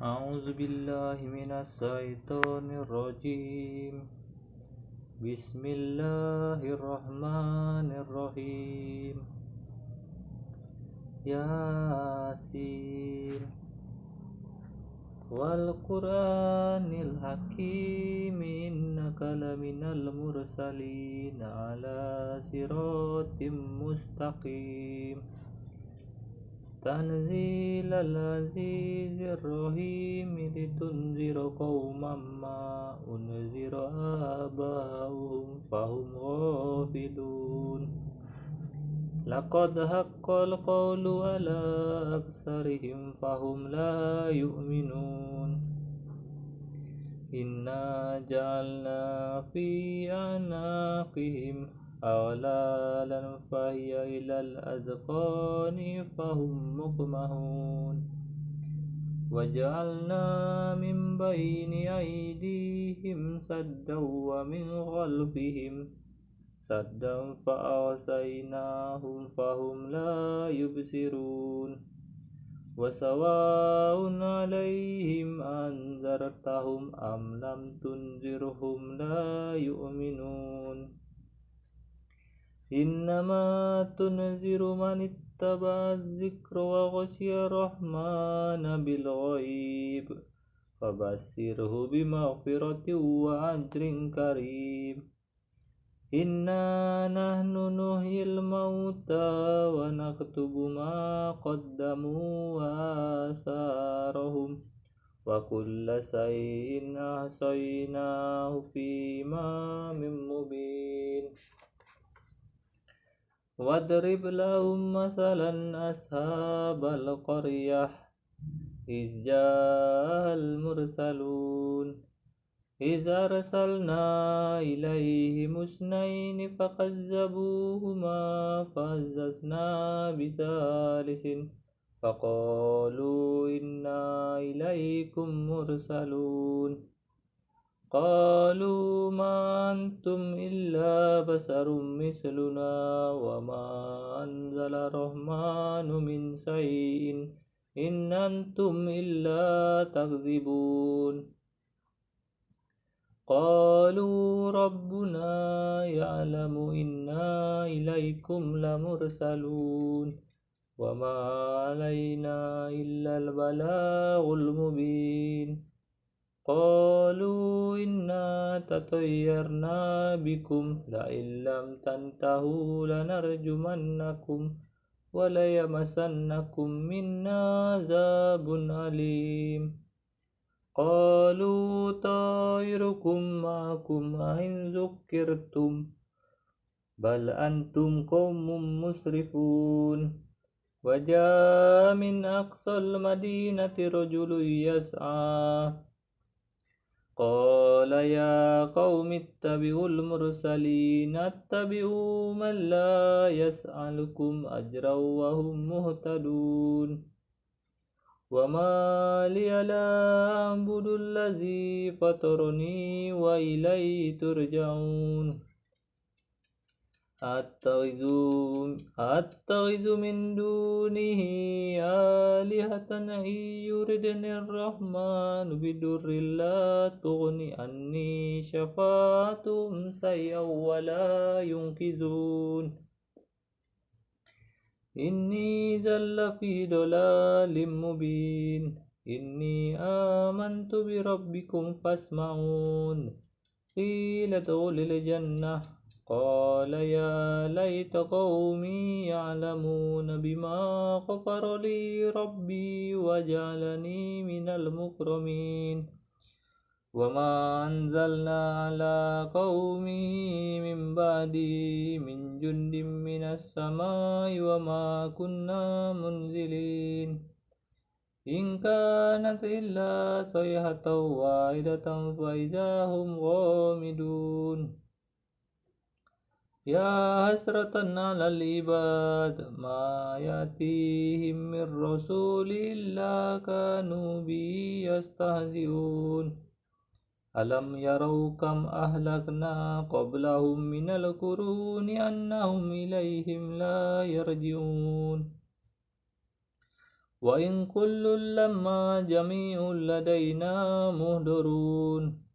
A'udzu billahi minasyaitonir rajim. Bismillahirrahmanirrahim. Yasin wal Qur'anil hakim innaka laminal mursalin ala siratim mustaqim. Tanzilal azizir rahim litunzira qauman ma unzira abahum fahum ghafilun. Laqad haqqal qawlu ala aksarihim fahum la yu'minun. Inna ja'alna fi anaqihim aghlalan fahiya ilal azqani fahum muqmahun. Waja'alna min bayni aydihim saddan wa min khalfihim saddan fa'asaynahum fahum la yubsirun. Wasawa'un alaihim anzartahum am lam tunzirhum la yu'minun. Innama tunziru man ittaba'a dzikra wa ghasyiya rahmana bil ghaib fabassirhu bimaghfiratin wa ajrin karim. Inna nahnu nuhyil mauta wa naktubu ma qaddamu wa asarahum wa kulla shay'in ahsaynahu fi imamin mubin. Wadrib lahum masalan ashabal qaryah iz ja'al mursalun iz arsalna ilaihim musnaini fakazzabuhuma fazzazna bisalisin faqalu inna ilaikum mursalun. Qalu ma antum illa basarum misluna wa ma anzala rahmanu min shay'in in antum illa takdzibun. Qalu rabbuna ya'lamu inna ilaikum lamursalun wa ma alayna illa al-balaghul mubin. Qalu inna tatayyarna bikum la illam tantahu lanarjumannakum wa la yamassannakum minna azabun alim. Qalu ta'irukum ma'akum ain zukkirtum bal antum qaumun musrifun. Waja'a min aqsal madinati rajulun yas'a qala ya qaumi ittabi'ul mursalin attabi'u man la yas'alukum ajran wa hum muhtadun. Wa ma liya la a'budu allazi fatarani wa ilayhi turja'un. Attakhidhu min dunihi alihatan yuridni ar-rahmanu bidurrin la tughni anni syafa'atuhum shay'an wa la yunqizun. Inni zalla fi dalalin mubin. Inni amantu bi rabbikum fasma'un. Qila udkhulil jannah. Qala ya laita qaumi ya'lamuna bima ghafara li rabbi wa ja'alani minal mukramin. Wa ma anzalna ala qaumihi min ba'di min jundin minas samai wa ma kunna munzilin. In kanat illa sayhatan wahidatan fa idahum ghamidun. Ya hasratan 'alal ibad ma yatihim min rasulin illa kanu bi yastahzi'un. Alam yarau kam ahlakna qablahum minal quruni annahum ilaihim la yarji'un. وإن كل لما جميع لدينا مهدرون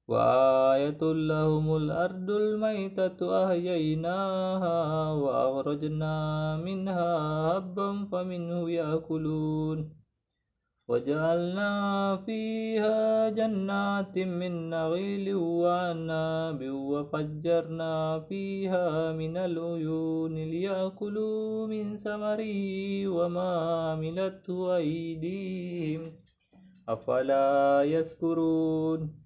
وآية لهم الأرض الميتة أحييناها وأخرجنا منها حبا فمنه يأكلون وجعلنا فيها جنات من نخيل وعناب وفجرنا فيها من العيون ليأكلوا من ثمره وما عملته أيديهم أفلا يشكرون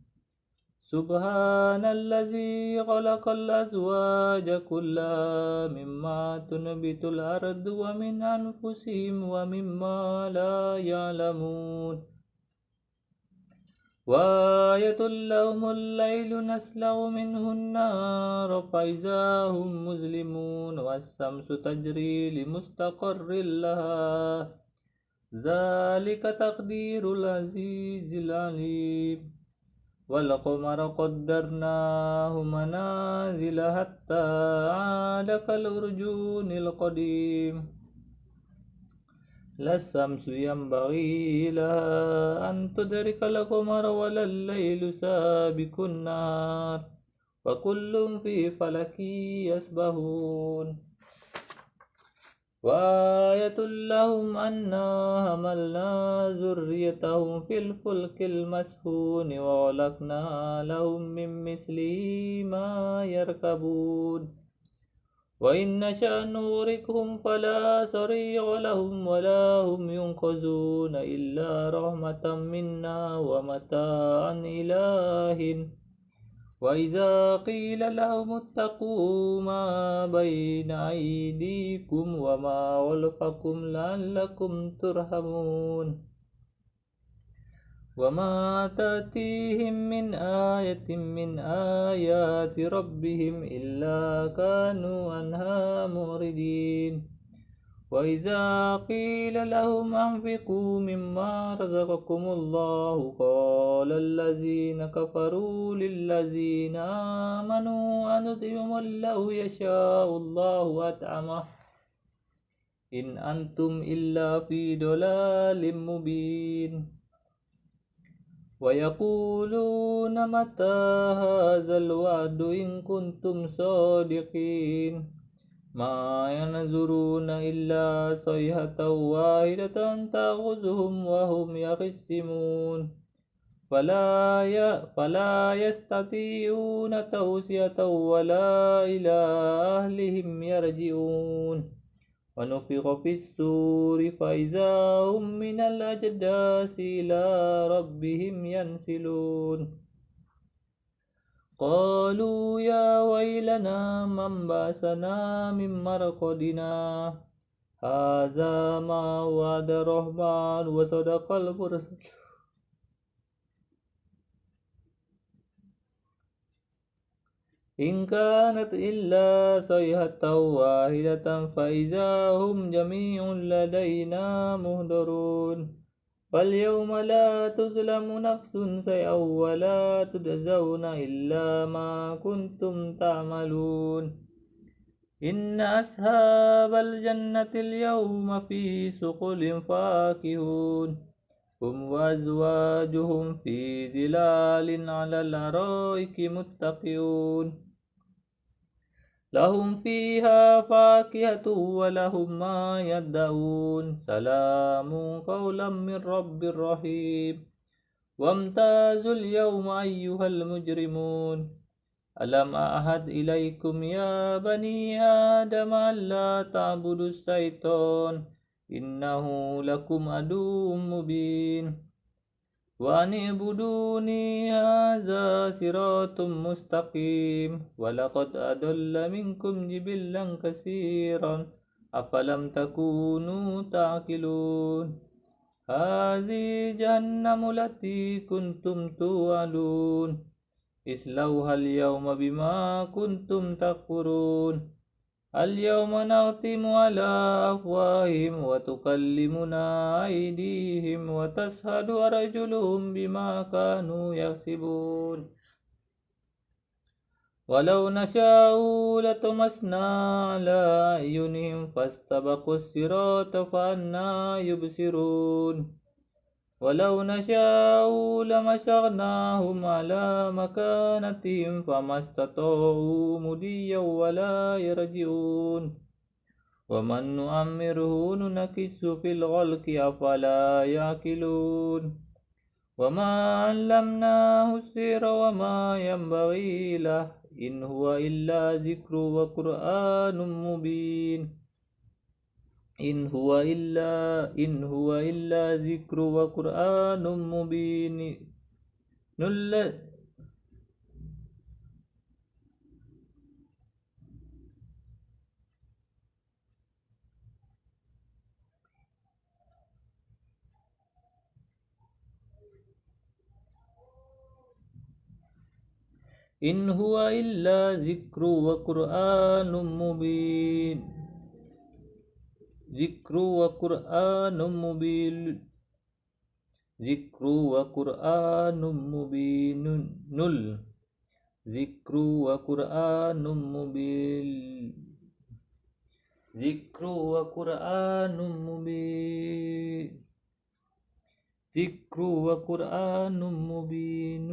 سبحان الذي خلق الأزواج كلها مما تنبت الأرض ومن أنفسهم ومما لا يعلمون وآية لهم الليل نسلع منه النار فإذا هم مظلمون والشمس تجري لمستقر لها ذلك تقدير العزيز العليم والقمر قدرناه منازل حتى عاد كالأرجون القديم لا الشمس ينبغي لها أن تدرك القمر ولا الليل سابق النهار وكل في فلك يسبحون وآية لهم أنا حملنا ذريتهم في الفلك المسحون وخلقنا لهم من مثله ما يركبون وإن نشأ نغرقهم فلا صريخ لهم ولا هم ينقذون إلا رحمة منا ومتاعا إلى حين وإذا قيل لهم اتقوا ما بين أيديكم وما خلفكم لعلكم ترحمون وما تأتيهم من آية من آيات ربهم إلا كانوا عنها معرضين وإذا قيل لهم أنفقوا مما رزقكم الله قال الذين كفروا للذين آمنوا أنطعم من لو يشاء الله أطعمه إن أنتم إلا في ضلال مبين ويقولون متى هذا الوعد إن كنتم صادقين ما ينظرون إلا صيحة واحدة تأخذهم وهم يخصمون فلا يستطيعون توصية ولا إلى أهلهم يرجعون ونفخ في السور فإذا هم من الأجداث إلى ربهم ينسلون قالوا يا ويلنا من بعثنا من مرقدنا هذا ما وعد الرحمن وصدق المرسل إن كانت إلا صيحة واحدة فإذا هم جميع لدينا مهدرون فاليوم لا تظلم نفس شيئا ولا تجزون إلا ما كنتم تعملون إن أصحاب الجنة اليوم في شغل فاكهون هم وأزواجهم في ظلال على الأرائك متكئون لهم فيها فاكهة ولهم ما يدعون سلام قولا من رب رحيم وامتازوا اليوم أيها المجرمون ألم أعهد إليكم يا بني آدم ألا تعبدوا الشيطان إنه لكم عدو مبين وأن اعبدوني هذا صراط مستقيم ولقد أضل منكم جبلا كثيرا أفلم تكونوا تعقلون هذه جهنم التي كنتم توعدون اصلوها اليوم بما كنتم تكفرون اليوم نختم على أفواههم وتكلمنا أيديهم وتشهد أرجلهم بما كانوا يكسبون ولو نشاء لطمسنا على أعينهم فاستبقوا الصراط فأنى يبصرون ولو نشاء لمسخناهم على مكانتهم فما استطاعوا مضيا ولا يرجعون ومن نعمره ننكس في الخلق أفلا يعقلون وما علمناه السحر وما ينبغي له إن هو إلا ذكر وقرآن مبين إن هو إلا ذكر وقرآن مبين إن هو إلا ذكر وقرآن مبين ذكر وقرآن مبين ذكر وقرآن مبين ذكر وقرآن مبين ذكر وقرآن مبين ذكر وقرآن مبين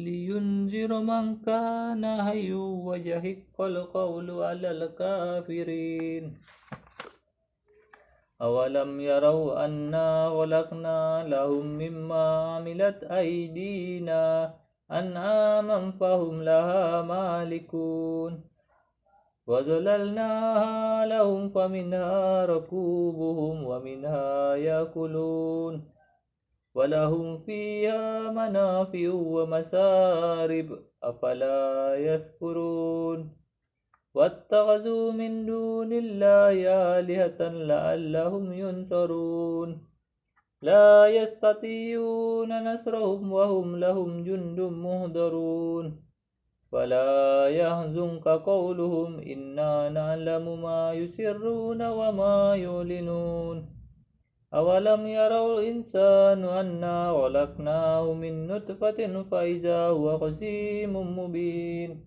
لينذر من كان حيا ويحق القول على الكافرين أولم يروا أنا خلقنا لهم مما عملت أيدينا أنعاما فهم لها مالكون وظللناها لهم فمنها ركوبهم ومنها يأكلون ولهم فيها منافع ومشارب أفلا يشكرون واتخذوا من دون الله آلهة لعلهم ينصرون لا يستطيعون نصرهم وهم لهم جند مهضرون فلا يحزنك قولهم إنا نعلم ما يسرون وما يعلنون أولم يروا الإنسان أنا خلقناه من نطفة فإذا هو خصيم مبين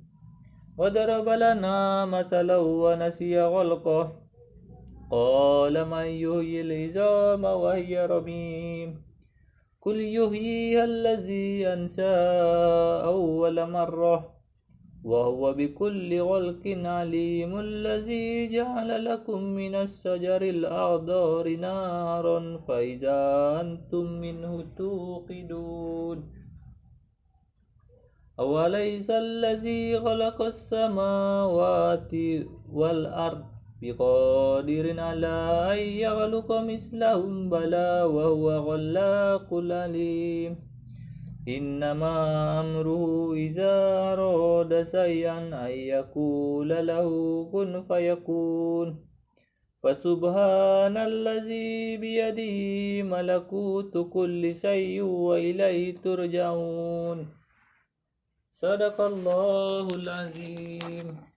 وضرب لنا مثلا ونسي خلقه قال من يحيي العظام وهي رميم قل يحييها الذي أنشأها أول مرة وهو بكل خلق عليم الذي جعل لكم من الشجر الأخضر نارا فإذا أنتم منه توقدون أوليس الذي خلق السماوات والأرض بقادر على أن يخلق مثلهم بلى وهو خلاق العليم إنما أمره إذا أراد شيئا أن يقول له كن فيكون فسبحان الذي بيده ملكوت كل شيء وإليه ترجعون صدق الله العظيم.